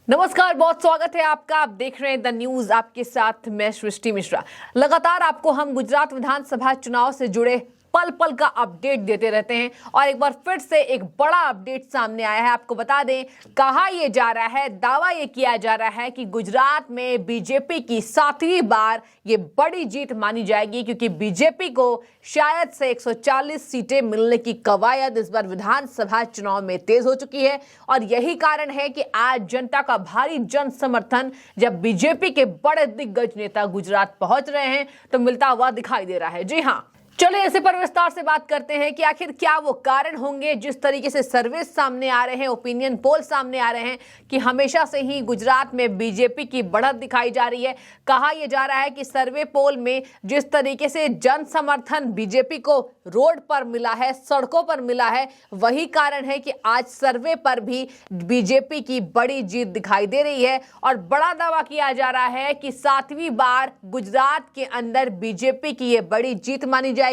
नमस्कार, बहुत स्वागत है आपका। आप देख रहे हैं द न्यूज, आपके साथ मैं सृष्टि मिश्रा। लगातार आपको हम गुजरात विधानसभा चुनाव से जुड़े पल पल का अपडेट देते रहते हैं और एक बार फिर से एक बड़ा अपडेट सामने आया है। आपको बता दें, कहा यह जा रहा है, दावा यह किया जा रहा है कि गुजरात में बीजेपी की 7वीं बार ये बड़ी जीत मानी जाएगी, क्योंकि बीजेपी को शायद से 140 सीटें मिलने की कवायद इस बार विधानसभा चुनाव में तेज हो चुकी है। और यही कारण है कि आज जनता का भारी जन समर्थन जब बीजेपी के बड़े दिग्गज नेता गुजरात पहुंच रहे हैं तो मिलता हुआ दिखाई दे रहा है। जी हाँ, चलिए इसी पर विस्तार से बात करते हैं कि आखिर क्या वो कारण होंगे। जिस तरीके से सर्वे सामने आ रहे हैं, ओपिनियन पोल सामने आ रहे हैं कि हमेशा से ही गुजरात में बीजेपी की बढ़त दिखाई जा रही है। कहा यह जा रहा है कि सर्वे पोल में जिस तरीके से जन समर्थन बीजेपी को रोड पर मिला है, सड़कों पर मिला है, वही कारण है कि आज सर्वे पर भी बीजेपी की बड़ी जीत दिखाई दे रही है। और बड़ा दावा किया जा रहा है कि 7वीं बार गुजरात के अंदर बीजेपी की यह बड़ी जीत मानी जाएगी।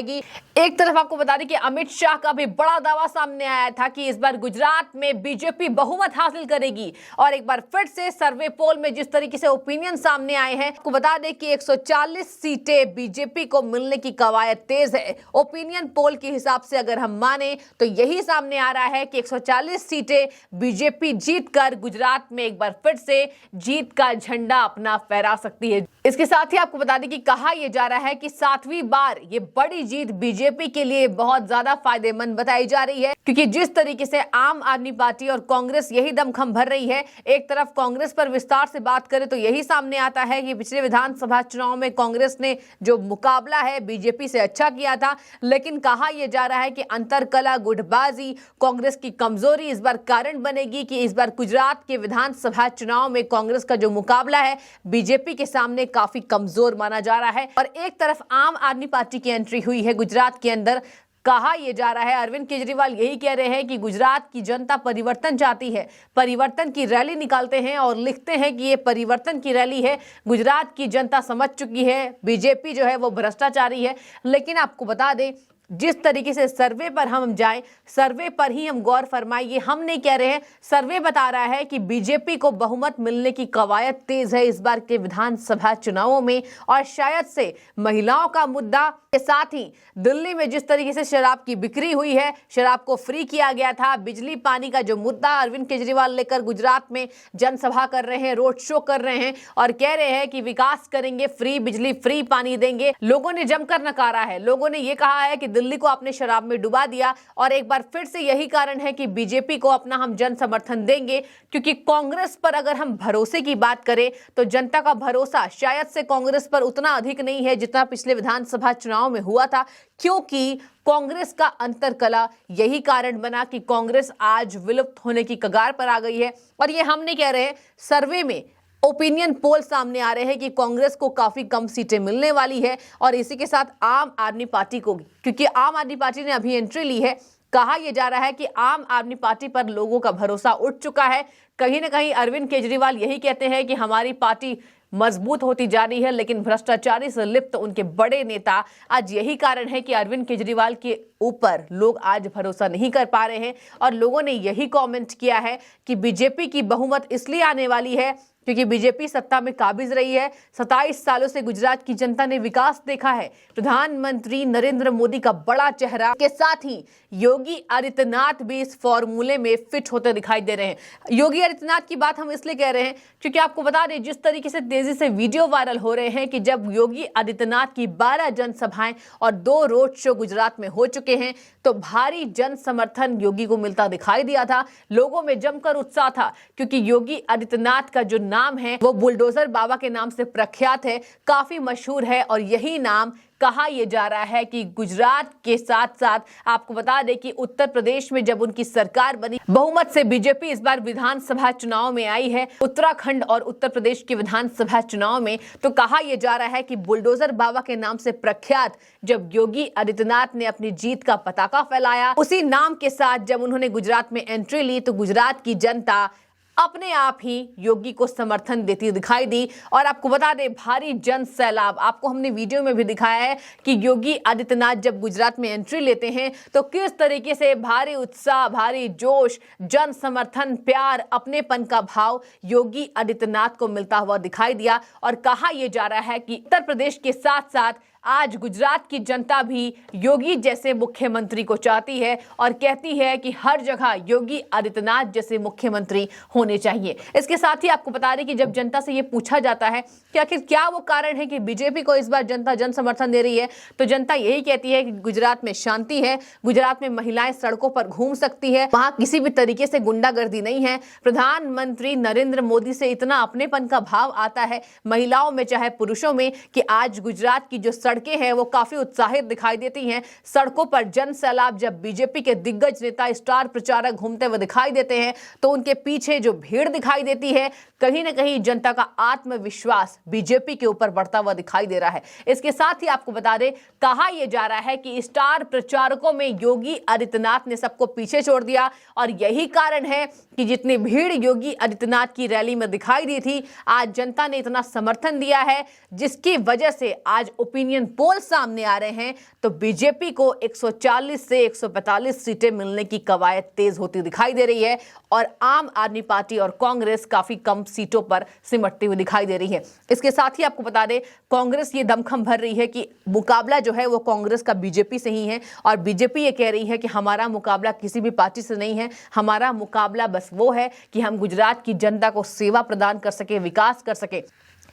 एक तरफ आपको बता दें कि अमित शाह का भी बड़ा दावा सामने आया था कि इस बार गुजरात में बीजेपी बहुमत हासिल करेगी। और एक बार फिर से सर्वे पोल में जिस तरीके से ओपिनियन सामने आए हैं, आपको बता दें कि 140 सीटें बीजेपी को मिलने की कवायद तेज है। ओपिनियन पोल के हिसाब से अगर हम माने तो यही सामने आ रहा है कि 140 सीटें बीजेपी जीतकर गुजरात में एक बार फिर से जीत का झंडा अपना फहरा सकती है। इसके साथ ही आपको बता दें कि कहा यह जा रहा है कि 7वीं बार ये बड़ी जीत बीजेपी के लिए बहुत ज्यादा फायदेमंद बताई जा रही है, क्योंकि जिस तरीके से आम आदमी पार्टी और कांग्रेस यही दमखम भर रही है। एक तरफ कांग्रेस पर विस्तार से बात करें तो यही सामने आता है कि पिछले विधानसभा चुनाव में कांग्रेस ने जो मुकाबला है बीजेपी से अच्छा किया था, लेकिन कहा यह जा रहा है कि अंतरकला, गुटबाजी, कांग्रेस की कमजोरी इस बार कारण बनेगी कि इस बार गुजरात के विधानसभा चुनाव में कांग्रेस का जो मुकाबला है बीजेपी के सामने काफी कमजोर माना जा रहा है। और एक तरफ आम आदमी पार्टी की एंट्री हुई है गुजरात के अंदर। कहा यह जा रहा है, अरविंद केजरीवाल यही कह रहे हैं कि गुजरात की जनता परिवर्तन चाहती है, परिवर्तन की रैली निकालते हैं और लिखते हैं कि ये परिवर्तन की रैली है। गुजरात की जनता समझ चुकी है बीजेपी जो है वो भ्रष्टाचारी है। लेकिन आपको बता दें, जिस तरीके से सर्वे पर हम जाएं, सर्वे पर ही हम गौर फरमाइए, हम नहीं कह रहे हैं, सर्वे बता रहा है कि बीजेपी को बहुमत मिलने की कवायद तेज है इस बार के विधानसभा चुनावों में। और शायद से महिलाओं का मुद्दा के साथ ही दिल्ली में जिस तरीके से शराब की बिक्री हुई है, शराब को फ्री किया गया था, बिजली पानी का जो मुद्दा अरविंद केजरीवाल लेकर गुजरात में जनसभा कर रहे हैं, रोड शो कर रहे हैं और कह रहे हैं कि विकास करेंगे, फ्री बिजली, फ्री पानी देंगे। लोगों ने जमकर नकारा है। लोगों ने यह कहा है कि दिल्ली को आपने शराब में डुबा दिया। और एक बार फिर से यही कारण है कि बीजेपी को अपना हम जन समर्थन देंगे, क्योंकि कांग्रेस पर अगर हम भरोसे की बात करें तो जनता का भरोसा शायद से कांग्रेस पर उतना अधिक नहीं है जितना पिछले विधानसभा चुनाव में हुआ था, क्योंकि कांग्रेस का अंतरकला यही कारण बना कि कांग्रेस आज विलुप्त होने की कगार पर आ गई है। और ये हम नहीं कह रहे हैं, सर्वे में ओपिनियन पोल सामने आ रहे हैं कि कांग्रेस को काफी कम सीटें मिलने वाली है। और इसी के साथ आम आदमी पार्टी को भी, क्योंकि आम आदमी पार्टी ने अभी एंट्री ली है, कहा यह जा रहा है कि आम आदमी पार्टी पर लोगों का भरोसा उठ चुका है। कहीं ना कहीं अरविंद केजरीवाल यही कहते हैं कि हमारी पार्टी मजबूत होती जा रही है, लेकिन भ्रष्टाचारी से लिप्त उनके बड़े नेता, आज यही कारण है कि अरविंद केजरीवाल के ऊपर लोग आज भरोसा नहीं कर पा रहे हैं। और लोगों ने यही कमेंट किया है कि बीजेपी की बहुमत इसलिए आने वाली है क्योंकि बीजेपी सत्ता में काबिज रही है। 27 सालों से गुजरात की जनता ने विकास देखा है। प्रधानमंत्री नरेंद्र मोदी का बड़ा चेहरा के साथ ही योगी आदित्यनाथ भी इस फॉर्मूले में फिट होते दिखाई दे रहे हैं। योगी आदित्यनाथ की बात हम इसलिए कह रहे हैं क्योंकि आपको बता दें, जिस तरीके से तेजी से वीडियो वायरल हो रहे हैं कि जब योगी आदित्यनाथ की 12 जनसभाएं और 2 रोड शो गुजरात में हो चुके हैं तो भारी जन समर्थन योगी को मिलता दिखाई दिया था। लोगों में जमकर उत्साह था, क्योंकि योगी आदित्यनाथ का जो नाम है वो बुलडोजर बाबा के नाम से प्रख्यात है, काफी मशहूर है। और यही नाम कहा यह जा रहा है कि गुजरात के साथ साथ आपको बता दें कि उत्तर प्रदेश में जब उनकी सरकार बनी, बहुमत से बीजेपी इस बार विधानसभा चुनाव में आई है, उत्तराखंड और उत्तर प्रदेश के विधानसभा चुनाव में। तो कहा यह जा रहा है कि बुलडोजर बाबा के नाम से प्रख्यात जब योगी आदित्यनाथ ने अपनी जीत का पताका फैलाया, उसी नाम के साथ जब उन्होंने गुजरात में एंट्री ली तो गुजरात की जनता अपने आप ही योगी को समर्थन देती दिखाई दी। और आपको बता दें, भारी जन सैलाब, आपको हमने वीडियो में भी दिखाया है कि योगी आदित्यनाथ जब गुजरात में एंट्री लेते हैं तो किस तरीके से भारी उत्साह, भारी जोश, जन समर्थन, प्यार, अपनेपन का भाव योगी आदित्यनाथ को मिलता हुआ दिखाई दिया। और कहा यह जा रहा है कि उत्तर प्रदेश के साथ साथ आज गुजरात की जनता भी योगी जैसे मुख्यमंत्री को चाहती है और कहती है कि हर जगह योगी आदित्यनाथ जैसे मुख्यमंत्री होने चाहिए। इसके साथ ही आपको बता दें कि जब जनता से ये पूछा जाता है कि आखिर क्या वो कारण है कि बीजेपी को इस बार जनता जन समर्थन दे रही है, तो जनता यही कहती है कि गुजरात में शांति है, गुजरात में महिलाएं सड़कों पर घूम सकती है, वहां किसी भी तरीके से गुंडागर्दी नहीं है, प्रधानमंत्री नरेंद्र मोदी से इतना अपनेपन का भाव आता है महिलाओं में चाहे पुरुषों में कि आज गुजरात की जो सड़कें हैं वो काफी उत्साहित दिखाई देती हैं। सड़कों पर जन सैलाब, जब बीजेपी के दिग्गज नेता, स्टार प्रचारक घूमते हुए दिखाई देते हैं तो उनके पीछे जो भीड़ दिखाई देती है, कहीं ना कहीं जनता का आत्मविश्वास बीजेपी के ऊपर बढ़ता हुआ दिखाई दे रहा है। इसके साथ ही आपको बता दें, कहा यह जा रहा है कि स्टार प्रचारकों में योगी आदित्यनाथ ने सबको पीछे छोड़ दिया और यही कारण है कि जितनी भीड़ योगी आदित्यनाथ की रैली में दिखाई दी थी, आज जनता ने इतना समर्थन दिया है, जिसकी वजह से आज ओपिनियन पोल सामने आ रहे हैं तो बीजेपी को 140 से 145 सीटें मिलने की कवायद तेज होती दिखाई दे रही है और आम आदमी पार्टी और कांग्रेस काफी कम सीटों पर सिमटती हुई दिखाई दे रही है। इसके साथ ही आपको बता दें, कांग्रेस ये दमखम भर रही है कि मुकाबला जो है वो कांग्रेस का बीजेपी से ही है और बीजेपी ये कह रही है कि हमारा मुकाबला किसी भी पार्टी से नहीं है, हमारा मुकाबला बस वो है कि हम गुजरात की जनता को सेवा प्रदान कर सके, विकास कर सके।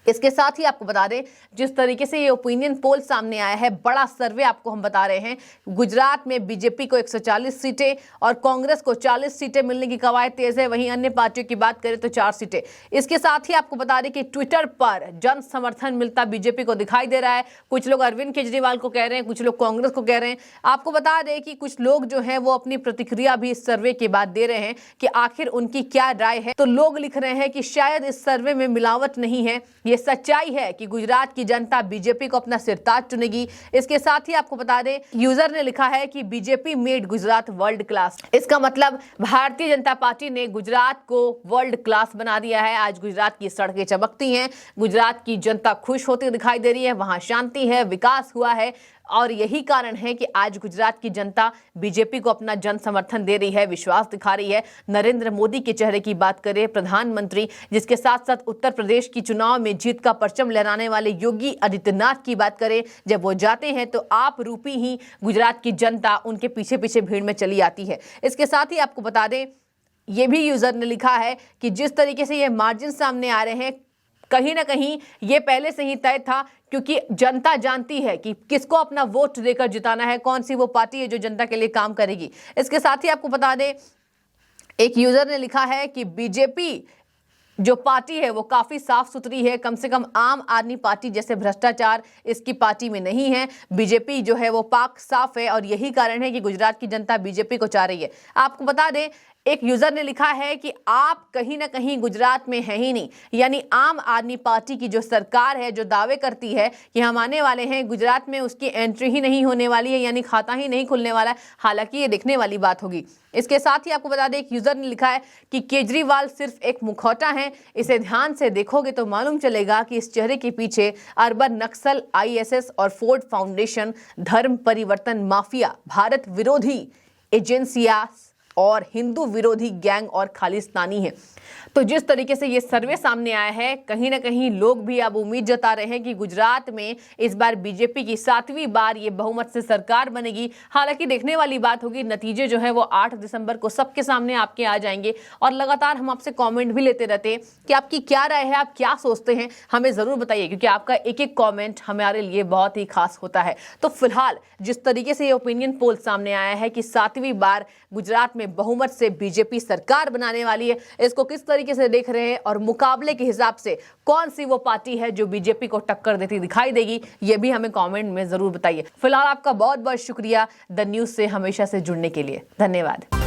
इसके साथ ही आपको बता दें, जिस तरीके से ये ओपिनियन पोल सामने आया है, बड़ा सर्वे आपको हम बता रहे हैं, गुजरात में बीजेपी को 140 सीटें और कांग्रेस को 40 सीटें मिलने की कवायद तेज है, वहीं अन्य पार्टियों की बात करें तो 4 सीटें। इसके साथ ही आपको बता दें कि ट्विटर पर जन समर्थन मिलता बीजेपी को दिखाई दे रहा है। कुछ लोग अरविंद केजरीवाल को कह रहे हैं, कुछ लोग कांग्रेस को कह रहे हैं। आपको बता दें कि कुछ लोग जो है वो अपनी प्रतिक्रिया भी इस सर्वे के बाद दे रहे हैं कि आखिर उनकी क्या राय है। तो लोग लिख रहे हैं कि शायद इस सर्वे में मिलावट नहीं है, ये सच्चाई है कि गुजरात की जनता बीजेपी को अपना सिरताज चुनेगी। इसके साथ ही आपको बता दें, यूजर ने लिखा है कि BJP made Gujarat world class. इसका मतलब भारतीय जनता पार्टी ने गुजरात को वर्ल्ड क्लास बना दिया है। आज गुजरात की सड़कें चमकती हैं, गुजरात की जनता खुश होती दिखाई दे रही है, वहां शांति है, विकास हुआ है और यही कारण है कि आज गुजरात की जनता बीजेपी को अपना जन समर्थन दे रही है, विश्वास दिखा रही है। नरेंद्र मोदी के चेहरे की बात करें, प्रधानमंत्री जिसके साथ साथ उत्तर प्रदेश की चुनाव में जीत का परचम लहराने वाले योगी आदित्यनाथ की बात करें, जब वो जाते हैं तो आप रूपी ही गुजरात की जनता उनके पीछे पीछे भीड़ में चली आती है। इसके साथ ही आपको बता दें, ये भी यूजर ने लिखा है कि जिस तरीके से ये मार्जिन सामने आ रहे हैं, कहीं ना कहीं ये पहले से ही तय था, क्योंकि जनता जानती है कि किसको अपना वोट देकर जिताना है, कौन सी वो पार्टी है जो जनता के लिए काम करेगी। इसके साथ ही आपको बता दें, एक यूजर ने लिखा है कि बीजेपी जो पार्टी है वो काफी साफ सुथरी है, कम से कम आम आदमी पार्टी जैसे भ्रष्टाचार इसकी पार्टी में नहीं है। बीजेपी जो है वो पाक साफ है और यही कारण है कि गुजरात की जनता बीजेपी को चाह रही है। आपको बता दें, एक यूजर ने लिखा है कि आप कहीं ना कहीं गुजरात में है ही नहीं, यानी आम आदमी पार्टी की जो सरकार है, जो दावे करती है कि हम आने वाले हैं, गुजरात में उसकी एंट्री ही नहीं होने वाली है, यानी खाता ही नहीं खुलने वाला है। हालांकि ये देखने वाली बात होगी। इसके साथ ही आपको बता दें, एक यूजर ने लिखा है कि केजरीवाल सिर्फ एक मुखौटा है, इसे ध्यान से देखोगे तो मालूम चलेगा कि इस चेहरे के पीछे अर्बन नक्सल, ISS और फोर्ड फाउंडेशन, धर्म परिवर्तन माफिया, भारत विरोधी एजेंसियां और हिंदू विरोधी गैंग और खालिस्तानी है। तो जिस तरीके से ये सर्वे सामने आया है, कहीं ना कहीं लोग भी अब उम्मीद जता रहे हैं कि गुजरात में इस बार बीजेपी की 7वीं बार ये बहुमत से सरकार बनेगी। हालांकि देखने वाली बात होगी, नतीजे जो है वो 8 दिसंबर को सबके सामने आपके आ जाएंगे और लगातार हम आपसे कमेंट भी लेते रहते हैं कि आपकी क्या राय है, आप क्या सोचते हैं, हमें जरूर बताइए, क्योंकि आपका एक एक कॉमेंट हमारे लिए बहुत ही खास होता है। तो फिलहाल जिस तरीके से ये ओपिनियन पोल सामने आया है कि 7वीं बार गुजरात में बहुमत से बीजेपी सरकार बनाने वाली है, इसको किस तरीके से देख रहे हैं और मुकाबले के हिसाब से कौन सी वो पार्टी है जो बीजेपी को टक्कर देती दिखाई देगी, ये भी हमें कमेंट में जरूर बताइए। फिलहाल आपका बहुत बहुत शुक्रिया द न्यूज़ से हमेशा से जुड़ने के लिए। धन्यवाद।